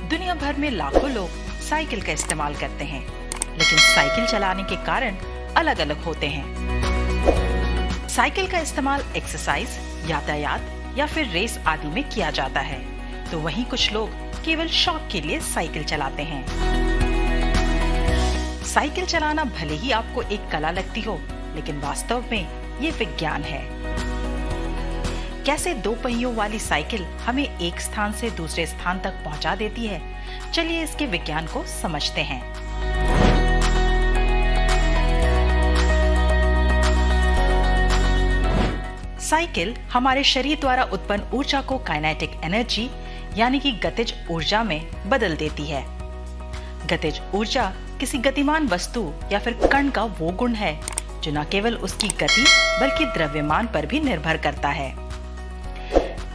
दुनिया भर में लाखों लोग साइकिल का इस्तेमाल करते हैं, लेकिन साइकिल चलाने के कारण अलग अलग होते हैं। साइकिल का इस्तेमाल एक्सरसाइज, यातायात या फिर रेस आदि में किया जाता है, तो वहीं कुछ लोग केवल शौक के लिए साइकिल चलाते हैं। साइकिल चलाना भले ही आपको एक कला लगती हो, लेकिन वास्तव में ये विज्ञान है। कैसे दो पहियों वाली साइकिल हमें एक स्थान से दूसरे स्थान तक पहुंचा देती है, चलिए इसके विज्ञान को समझते हैं। साइकिल हमारे शरीर द्वारा उत्पन्न ऊर्जा को काइनेटिक एनर्जी यानी कि गतिज ऊर्जा में बदल देती है। गतिज ऊर्जा किसी गतिमान वस्तु या फिर कण का वो गुण है जो न केवल उसकी गति बल्कि द्रव्यमान पर भी निर्भर करता है।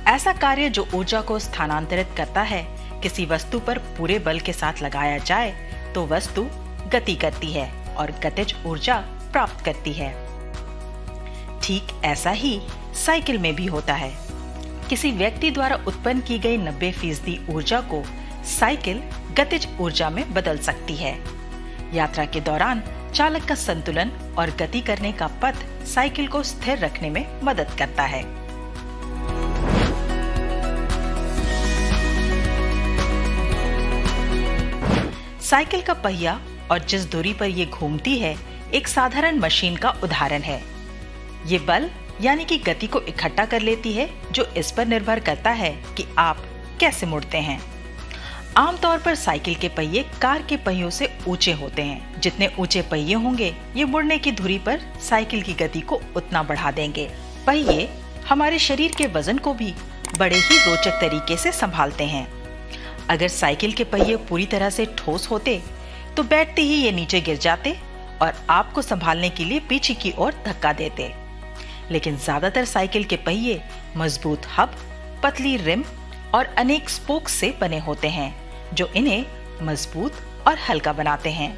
ऐसा कार्य जो ऊर्जा को स्थानांतरित करता है, किसी वस्तु पर पूरे बल के साथ लगाया जाए तो वस्तु गति करती है और गतिज ऊर्जा प्राप्त करती है। ठीक ऐसा ही साइकिल में भी होता है। किसी व्यक्ति द्वारा उत्पन्न की गई 90% ऊर्जा को साइकिल गतिज ऊर्जा में बदल सकती है। यात्रा के दौरान चालक का संतुलन और गति करने का पथ साइकिल को स्थिर रखने में मदद करता है। साइकिल का पहिया और जिस दूरी पर ये घूमती है, एक साधारण मशीन का उदाहरण है। ये बल यानी कि गति को इकट्ठा कर लेती है, जो इस पर निर्भर करता है कि आप कैसे मुड़ते हैं। आमतौर पर साइकिल के पहिए कार के पहियों से ऊंचे होते हैं। जितने ऊंचे पहिए होंगे, ये मुड़ने की धुरी पर साइकिल की गति को उतना बढ़ा देंगे। पहिए हमारे शरीर के वजन को भी बड़े ही रोचक तरीके से संभालते हैं। अगर साइकिल के पहिए पूरी तरह से ठोस होते तो बैठते ही ये नीचे गिर जाते और आपको संभालने के लिए पीछे की ओर धक्का देते। लेकिन ज्यादातर साइकिल के पहिए मजबूत हब, पतली रिम और अनेक स्पोक्स से बने होते हैं, जो इन्हें मजबूत और हल्का बनाते हैं।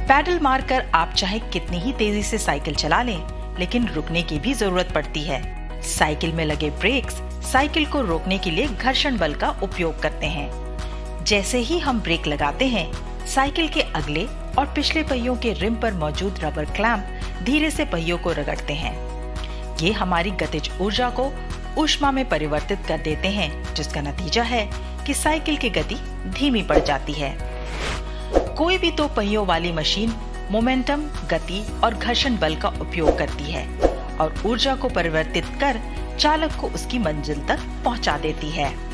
पैडल मारकर आप चाहे कितनी ही तेजी से साइकिल चला लें, लेकिन रुकने की भी जरूरत पड़ती है। साइकिल में लगे ब्रेक्स साइकिल को रोकने के लिए घर्षण बल का उपयोग करते हैं। जैसे ही हम ब्रेक लगाते हैं, साइकिल के अगले और पिछले पहियों के रिम पर मौजूद रबर क्लैंप धीरे से पहियों को रगड़ते हैं। ये हमारी गतिज ऊर्जा को ऊष्मा में परिवर्तित कर देते हैं, जिसका नतीजा है कि साइकिल की गति धीमी पड़ जाती है। कोई भी दो पहियों वाली मशीन मोमेंटम, गति और घर्षण बल का उपयोग करती है और ऊर्जा को परिवर्तित कर चालक को उसकी मंजिल तक पहुंचा देती है।